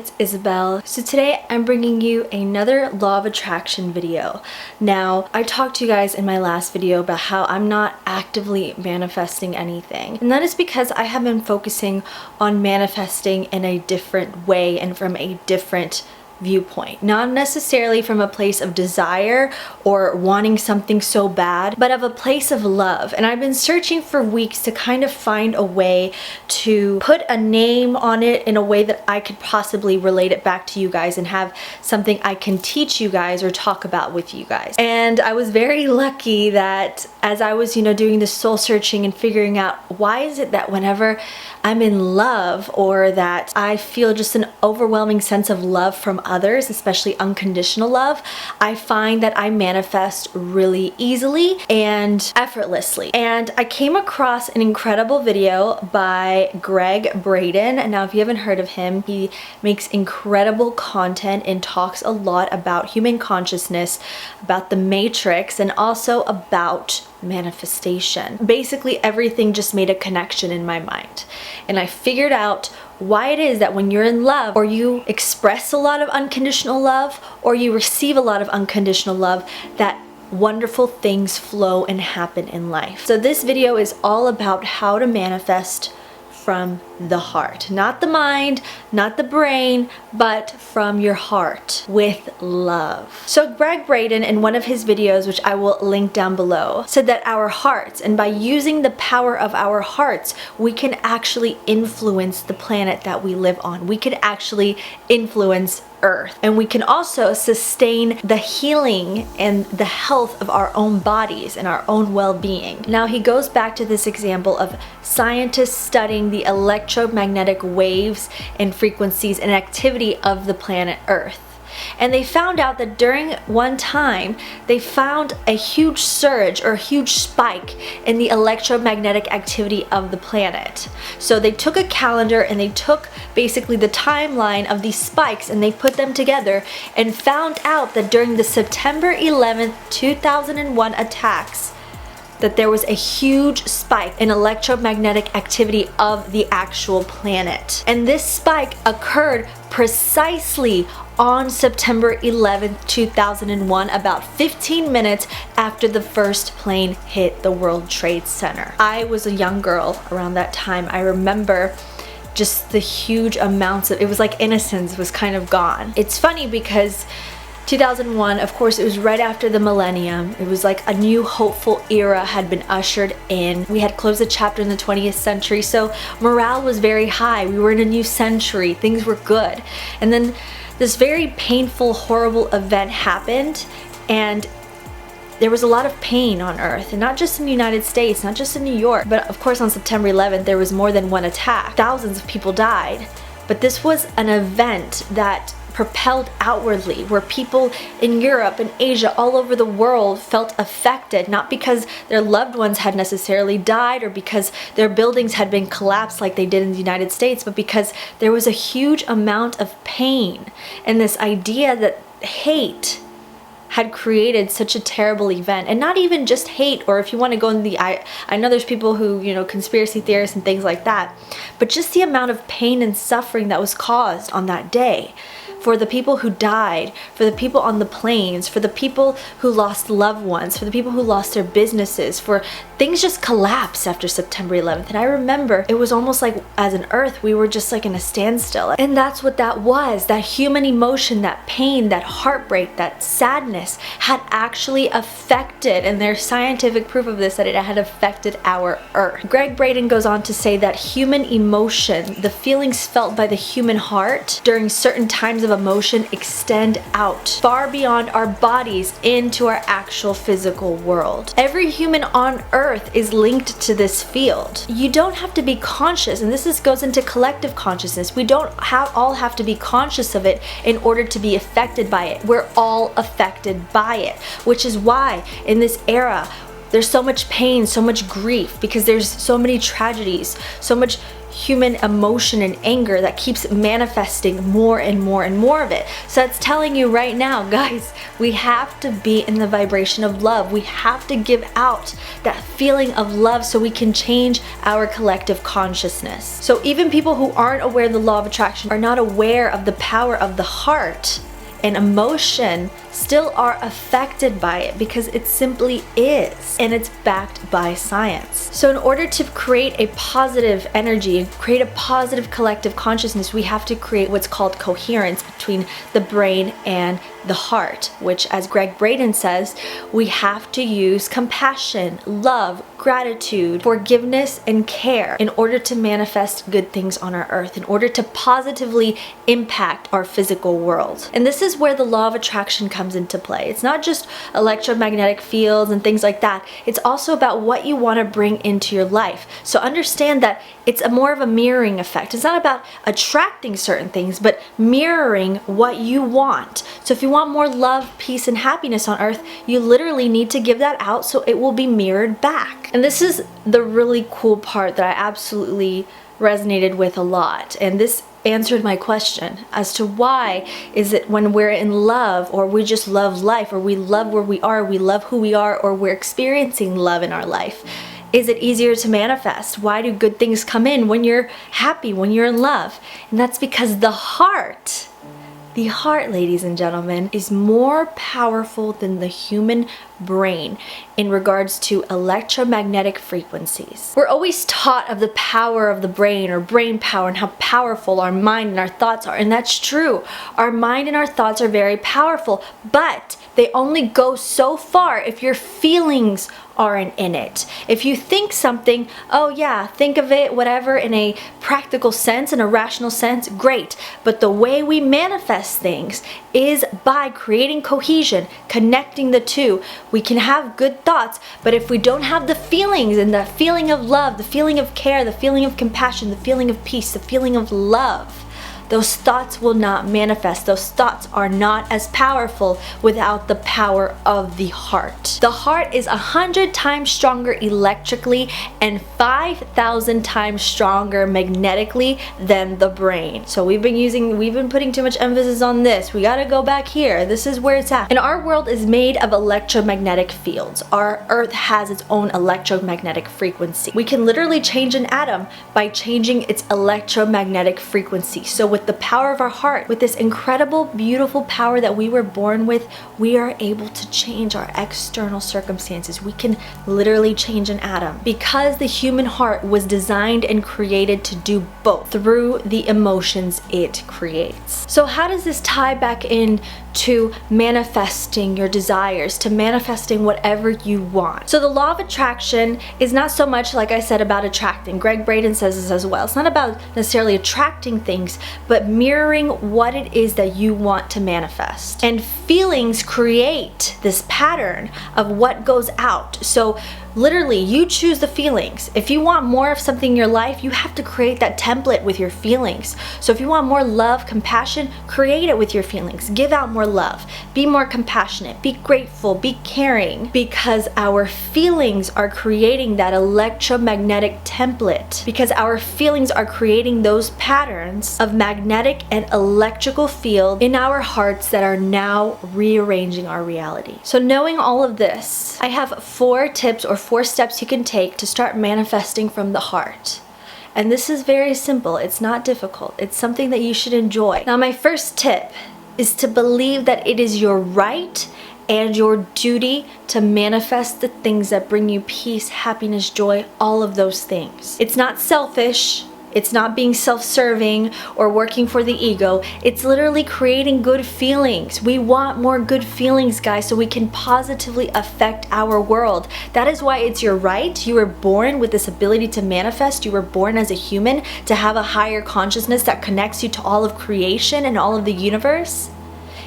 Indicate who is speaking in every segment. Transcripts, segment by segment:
Speaker 1: it's Isabel. So today I'm bringing you another law of attraction video. Now, I talked to you guys in my last video about how I'm not actively manifesting anything. And that is because I have been focusing on manifesting in a different way and from a different viewpoint. Not necessarily from a place of desire or wanting something so bad, but of a place of love. And I've been searching for weeks to kind of find a way to put a name on it in a way that I could possibly relate it back to you guys and have something I can teach you guys or talk about with you guys. And I was very lucky that as I was, doing this soul searching and figuring out why is it that whenever I'm in love or that I feel just an overwhelming sense of love from others, especially unconditional love, I find that I manifest really easily and effortlessly. And I came across an incredible video by Gregg Braden. And now if you haven't heard of him, he makes incredible content and talks a lot about human consciousness, about the matrix, and also about manifestation. Basically everything just made a connection in my mind. And I figured out why it is that when you're in love, or you express a lot of unconditional love, or you receive a lot of unconditional love, that wonderful things flow and happen in life. So this video is all about how to manifest from the heart. Not the mind, not the brain, but from your heart with love. So Gregg Braden, in one of his videos, which I will link down below, said that our hearts, and by using the power of our hearts, we can actually influence the planet that we live on. We can actually influence Earth. And we can also sustain the healing and the health of our own bodies and our own well-being. Now he goes back to this example of scientists studying the electromagnetic waves and frequencies and activity of the planet Earth. And they found out that during one time, they found a huge surge or a huge spike in the electromagnetic activity of the planet. So they took a calendar and they took basically the timeline of these spikes and they put them together and found out that during the September 11th, 2001 attacks, that there was a huge spike in electromagnetic activity of the actual planet. And this spike occurred precisely on September 11th, 2001, about 15 minutes after the first plane hit the World Trade Center. I was a young girl around that time. I remember just the huge amounts of, it was like innocence was kind of gone. It's funny because 2001, of course, it was right after the millennium. It was like a new hopeful era had been ushered in. We had closed a chapter in the 20th century, so morale was very high. We were in a new century. Things were good. And then this very painful, horrible event happened, and there was a lot of pain on Earth, and not just in the United States, not just in New York, but of course on September 11th, there was more than one attack. Thousands of people died. But this was an event that propelled outwardly, where people in Europe and Asia, all over the world, felt affected, not because their loved ones had necessarily died or because their buildings had been collapsed like they did in the United States, but because there was a huge amount of pain and this idea that hate had created such a terrible event. And not even just hate, or if you want to go in the, I know there's people who, conspiracy theorists and things like that, but just the amount of pain and suffering that was caused on that day. For the people who died, for the people on the planes, for the people who lost loved ones, for the people who lost their businesses, for things just collapsed after September 11th. And I remember it was almost like as an Earth, we were just like in a standstill. And that's what that was. That human emotion, that pain, that heartbreak, that sadness had actually affected, and there's scientific proof of this, that it had affected our Earth. Gregg Braden goes on to say that human emotion, the feelings felt by the human heart during certain times of emotion, extend out far beyond our bodies into our actual physical world. Every human on Earth is linked to this field. You don't have to be conscious, and this goes into collective consciousness. We don't all have to be conscious of it in order to be affected by it. We're all affected by it, which is why in this era there's so much pain, so much grief, because there's so many tragedies, so much human emotion and anger that keeps manifesting more and more and more of it. So it's telling you right now, guys, we have to be in the vibration of love. We have to give out that feeling of love so we can change our collective consciousness. So even people who aren't aware of the law of attraction, are not aware of the power of the heart and emotion, still are affected by it because it simply is, and it's backed by science. So in order to create a positive energy and create a positive collective consciousness, we have to create what's called coherence between the brain and the heart, which, as Gregg Braden says, we have to use compassion, love, gratitude, forgiveness, and care in order to manifest good things on our earth, in order to positively impact our physical world. And this is where the law of attraction comes into play. It's not just electromagnetic fields and things like that. It's also about what you want to bring into your life. So understand that it's more of a mirroring effect. It's not about attracting certain things, but mirroring what you want. So if you want more love, peace, and happiness on earth, you literally need to give that out so it will be mirrored back. And this is the really cool part that I absolutely resonated with a lot. And this answered my question as to why is it when we're in love, or we just love life, or we love where we are, we love who we are, or we're experiencing love in our life, is it easier to manifest? Why do good things come in when you're happy, when you're in love? And that's because the heart, ladies and gentlemen, is more powerful than the human brain in regards to electromagnetic frequencies. We're always taught of the power of the brain, or brain power, and how powerful our mind and our thoughts are. And that's true. Our mind and our thoughts are very powerful, but they only go so far if your feelings aren't in it. If you think something, oh yeah, think of it, whatever, in a practical sense, in a rational sense, great. But the way we manifest things is by creating cohesion, connecting the two. We can have good thoughts, but if we don't have the feelings, and the feeling of love, the feeling of care, the feeling of compassion, the feeling of peace, the feeling of love, those thoughts will not manifest. Those thoughts are not as powerful without the power of the heart. The heart is 100 times stronger electrically and 5,000 times stronger magnetically than the brain. So we've been putting too much emphasis on this. We gotta go back here. This is where it's at. And our world is made of electromagnetic fields. Our earth has its own electromagnetic frequency. We can literally change an atom by changing its electromagnetic frequency. So with the power of our heart, with this incredible, beautiful power that we were born with, we are able to change our external circumstances. We can literally change an atom because the human heart was designed and created to do both through the emotions it creates. So how does this tie back in to manifesting your desires, to manifesting whatever you want? So the law of attraction is not so much, like I said, about attracting. Gregg Braden says this as well. It's not about necessarily attracting things, but mirroring what it is that you want to manifest. And feelings create this pattern of what goes out. So literally, you choose the feelings. If you want more of something in your life, you have to create that template with your feelings. So if you want more love, compassion, create it with your feelings. Give out more love. Be more compassionate. Be grateful. Be caring. Because our feelings are creating that electromagnetic template. Because our feelings are creating those patterns of magnetic and electrical field in our hearts that are now rearranging our reality. So knowing all of this, I have 4 tips or 4 steps you can take to start manifesting from the heart. And this is very simple. It's not difficult. It's something that you should enjoy. Now, my first tip is to believe that it is your right and your duty to manifest the things that bring you peace, happiness, joy, all of those things. It's not selfish. It's not being self-serving or working for the ego. It's literally creating good feelings. We want more good feelings, guys, so we can positively affect our world. That is why it's your right. You were born with this ability to manifest. You were born as a human to have a higher consciousness that connects you to all of creation and all of the universe.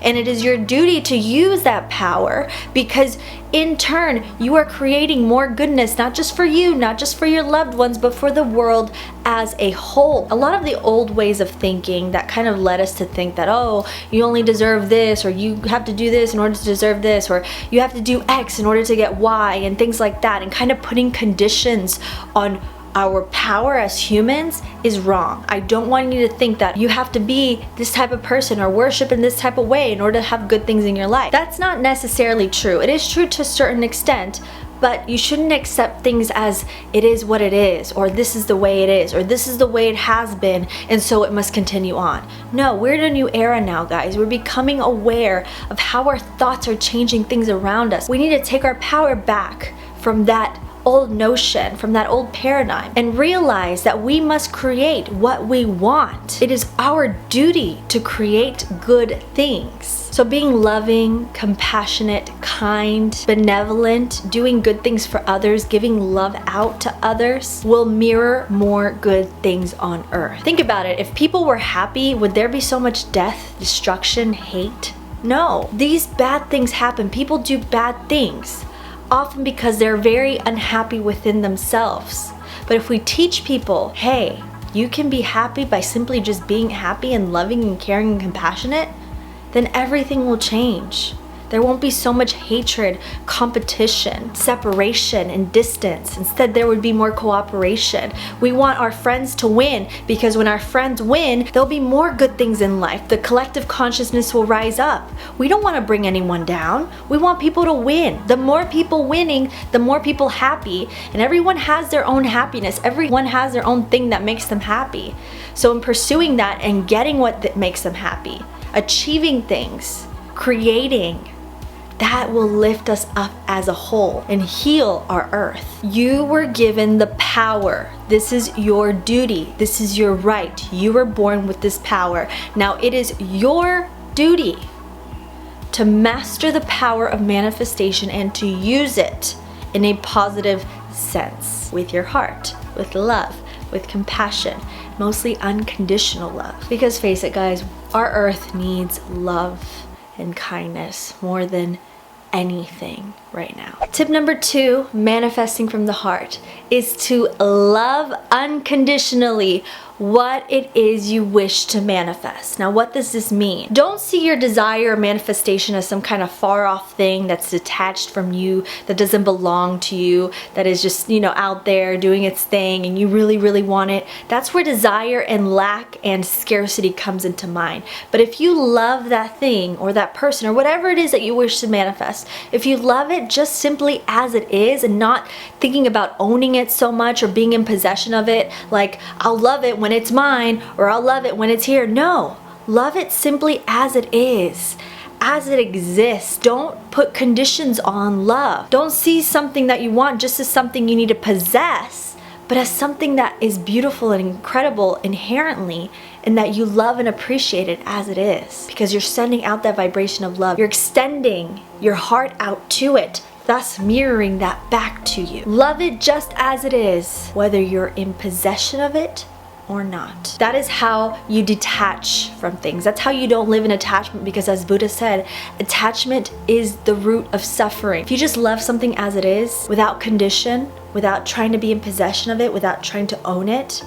Speaker 1: And it is your duty to use that power, because in turn, you are creating more goodness, not just for you, not just for your loved ones, but for the world as a whole. A lot of the old ways of thinking that kind of led us to think that, oh, you only deserve this, or you have to do this in order to deserve this, or you have to do X in order to get Y, and things like that, and kind of putting conditions on our power as humans is wrong. I don't want you to think that you have to be this type of person or worship in this type of way in order to have good things in your life. That's not necessarily true. It is true to a certain extent, but you shouldn't accept things as it is what it is, or this is the way it is, or this is the way it has been, and so it must continue on. No, we're in a new era now, guys. We're becoming aware of how our thoughts are changing things around us. We need to take our power back from that old notion, from that old paradigm, and realize that we must create what we want. It is our duty to create good things. So being loving, compassionate, kind, benevolent, doing good things for others, giving love out to others will mirror more good things on earth. Think about it. If people were happy, would there be so much death, destruction, hate? No. These bad things happen. People do bad things, often because they're very unhappy within themselves. But if we teach people, hey, you can be happy by simply just being happy and loving and caring and compassionate, then everything will change. There won't be so much hatred, competition, separation, and distance. Instead, there would be more cooperation. We want our friends to win because when our friends win, there'll be more good things in life. The collective consciousness will rise up. We don't want to bring anyone down. We want people to win. The more people winning, the more people happy. And everyone has their own happiness. Everyone has their own thing that makes them happy. So in pursuing that and getting what makes them happy, achieving things, creating, that will lift us up as a whole and heal our earth. You were given the power. This is your duty. This is your right. You were born with this power. Now it is your duty to master the power of manifestation and to use it in a positive sense with your heart, with love, with compassion, mostly unconditional love. Because face it, guys, our earth needs love and kindness more than anything right now. Tip number 2, manifesting from the heart, is to love unconditionally what it is you wish to manifest. Now, what does this mean? Don't see your desire or manifestation as some kind of far off thing that's detached from you, that doesn't belong to you, that is just, out there doing its thing and you really, really want it. That's where desire and lack and scarcity comes into mind. But if you love that thing or that person or whatever it is that you wish to manifest, if you love it just simply as it is and not thinking about owning it so much or being in possession of it, like I'll love it when it's mine or I'll love it when it's here. No, love it simply as it is, as it exists. Don't put conditions on love. Don't see something that you want just as something you need to possess, but as something that is beautiful and incredible inherently, and that you love and appreciate it as it is, because you're sending out that vibration of love. You're extending your heart out to it, thus mirroring that back to you. Love it just as it is, whether you're in possession of it or not. That is how you detach from things. That's how you don't live in attachment, because as Buddha said, attachment is the root of suffering. If you just love something as it is, without condition, without trying to be in possession of it, without trying to own it,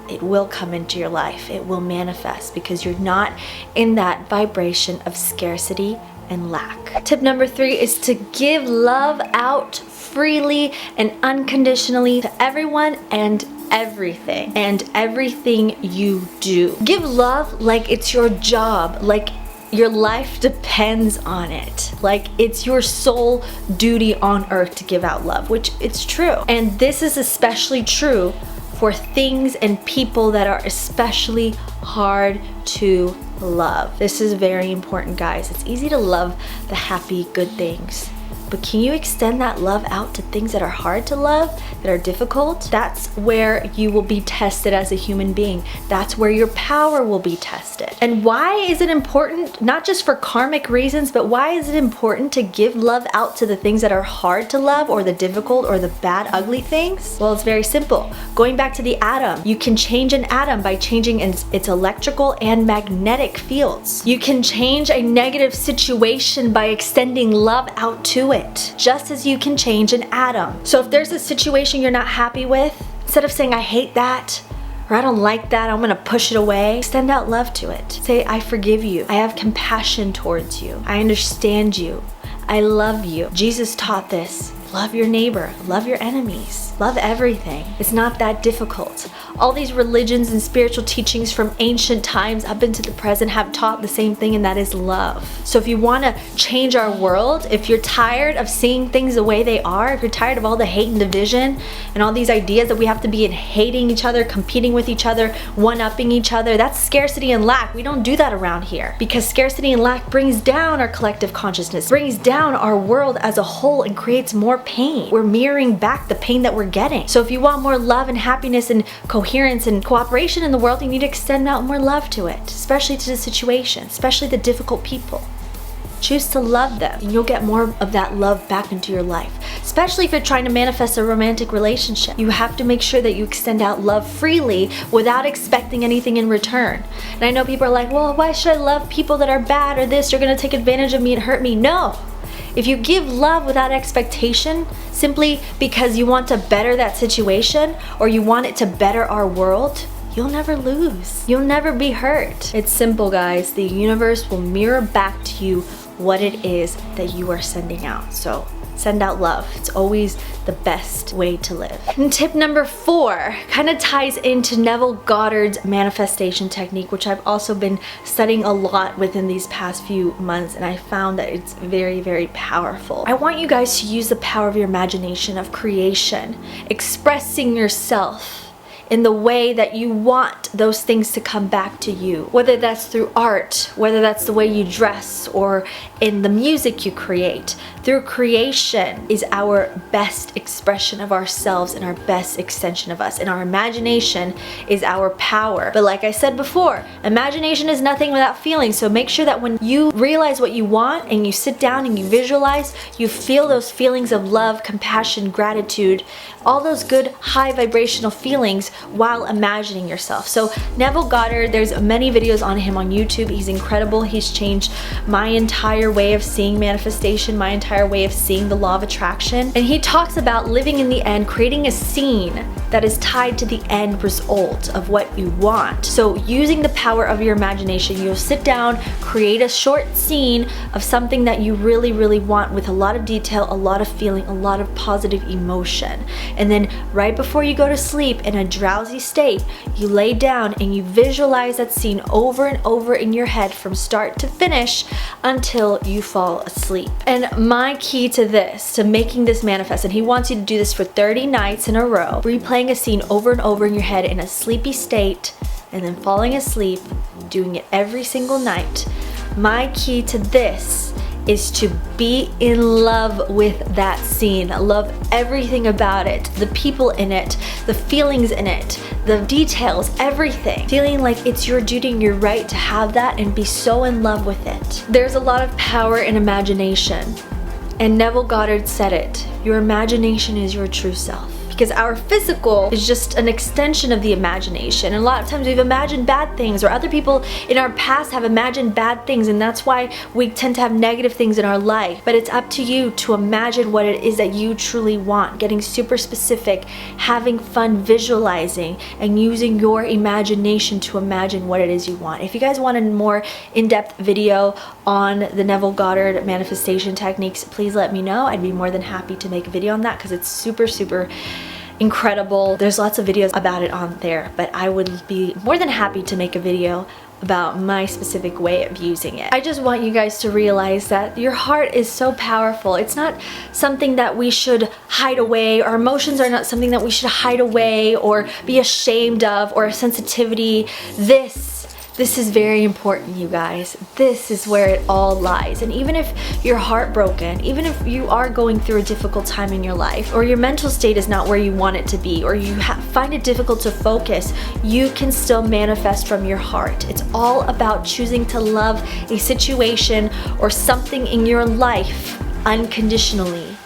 Speaker 1: it will come into your life. It will manifest because you're not in that vibration of scarcity and lack. Tip number 3 is to give love out freely and unconditionally to everyone and everything you do. Give love like it's your job, like your life depends on it, like it's your sole duty on earth to give out love, which it's true. And this is especially true for things and people that are especially hard to love. This is very important, guys. It's easy to love the happy, good things, but can you extend that love out to things that are hard to love, that are difficult? That's where you will be tested as a human being. That's where your power will be tested. And why is it important? Not just for karmic reasons, but why is it important to give love out to the things that are hard to love, or the difficult, or the bad, ugly things? Well, it's very simple. Going back to the atom, you can change an atom by changing its electrical and magnetic fields. You can change a negative situation by extending love out to it, just as you can change an atom. So if there's a situation you're not happy with, instead of saying I hate that or I don't like that, I'm gonna push it away, extend out love to it. Say I forgive you, I have compassion towards you, I understand you, I love you. Jesus taught this. Love your neighbor, love your enemies, love everything. It's not that difficult. All these religions and spiritual teachings from ancient times up into the present have taught the same thing, and that is love. So if you want to change our world, if you're tired of seeing things the way they are, if you're tired of all the hate and division and all these ideas that we have to be in hating each other, competing with each other, one-upping each other, that's scarcity and lack. We don't do that around here, because scarcity and lack brings down our collective consciousness, brings down our world as a whole, and creates more pain. We're mirroring back the pain that we're getting. So if you want more love and happiness and coherence and cooperation in the world, you need to extend out more love to it, especially to the situation, especially the difficult people. Choose to love them, and you'll get more of that love back into your life. Especially if you're trying to manifest a romantic relationship. You have to make sure that you extend out love freely without expecting anything in return. And I know people are like, well, why should I love people that are bad or this? You're gonna take advantage of me and hurt me. No. If you give love without expectation, simply because you want to better that situation or you want it to better our world, you'll never lose. You'll never be hurt. It's simple, guys. The universe will mirror back to you what it is that you are sending out. So send out love. It's always the best way to live. And tip number 4 kind of ties into Neville Goddard's manifestation technique, which I've also been studying a lot within these past few months, and I found that it's very, very powerful. I want you guys to use the power of your imagination, of creation, expressing yourself in the way that you want those things to come back to you. Whether that's through art, whether that's the way you dress, or in the music you create. Through creation is our best expression of ourselves and our best extension of us. And our imagination is our power. But like I said before, imagination is nothing without feeling. So make sure that when you realize what you want and you sit down and you visualize, you feel those feelings of love, compassion, gratitude, all those good high vibrational feelings while imagining yourself. So Neville Goddard, there's many videos on him on YouTube. He's incredible. He's changed my entire way of seeing manifestation, my entire way of seeing the law of attraction. And he talks about living in the end, creating a scene that is tied to the end result of what you want. So using the power of your imagination, you'll sit down, create a short scene of something that you really, really want with a lot of detail, a lot of feeling, a lot of positive emotion. And then right before you go to sleep in a drowsy state, you lay down and you visualize that scene over and over in your head from start to finish until you fall asleep. And my key to this, to making this manifest, and he wants you to do this for 30 nights in a row, replaying a scene over and over in your head in a sleepy state and then falling asleep, doing it every single night. My key to this is to be in love with that scene. Love everything about it, the people in it, the feelings in it, the details, everything. Feeling like it's your duty and your right to have that and be so in love with it. There's a lot of power in imagination. And Neville Goddard said it, your imagination is your true self. Because our physical is just an extension of the imagination. And a lot of times we've imagined bad things, or other people in our past have imagined bad things, and that's why we tend to have negative things in our life. But it's up to you to imagine what it is that you truly want, getting super specific, having fun visualizing, and using your imagination to imagine what it is you want. If you guys want a more in-depth video on the Neville Goddard manifestation techniques, please let me know. I'd be more than happy to make a video on that, because it's super, super incredible. There's lots of videos about it on there, but I would be more than happy to make a video about my specific way of using it. I just want you guys to realize that your heart is so powerful. It's not something that we should hide away. Our emotions are not something that we should hide away or be ashamed of, or a sensitivity. This is very important, you guys. This is where it all lies. And even if you're heartbroken, even if you are going through a difficult time in your life, or your mental state is not where you want it to be, or you find it difficult to focus, you can still manifest from your heart. It's all about choosing to love a situation or something in your life unconditionally,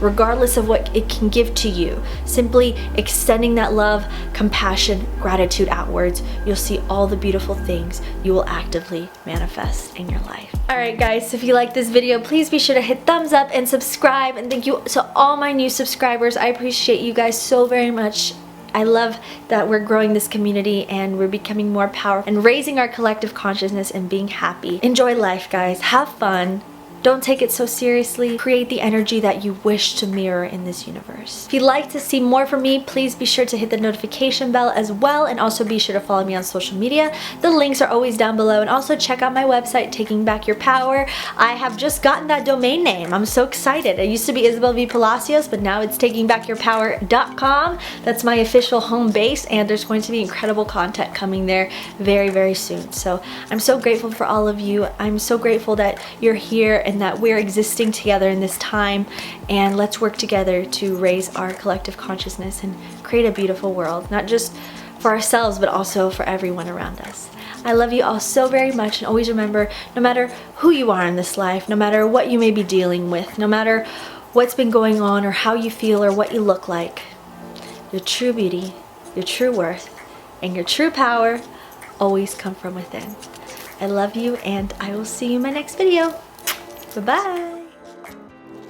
Speaker 1: regardless of what it can give to you. Simply extending that love, compassion, gratitude outwards, you'll see all the beautiful things you will actively manifest in your life. Alright guys, so if you like this video, please be sure to hit thumbs up and subscribe, and thank you to all my new subscribers. I appreciate you guys so very much. I love that we're growing this community and we're becoming more powerful and raising our collective consciousness and being happy. Enjoy life, guys. Have fun. Don't take it so seriously. Create the energy that you wish to mirror in this universe. If you'd like to see more from me, please be sure to hit the notification bell as well, and also be sure to follow me on social media. The links are always down below, and also check out my website, Taking Back Your Power. I have just gotten that domain name. I'm so excited. It used to be Isabel Palacios, but now it's takingbackyourpower.com. That's my official home base, and there's going to be incredible content coming there very, very soon. So I'm so grateful for all of you. I'm so grateful that you're here and that we're existing together in this time, and let's work together to raise our collective consciousness and create a beautiful world, not just for ourselves but also for everyone around us. I love you all so very much, and always remember, no matter who you are in this life, no matter what you may be dealing with, no matter what's been going on or how you feel or what you look like, your true beauty, your true worth, and your true power always come from within. I love you, and I will see you in my next video. Bye-bye.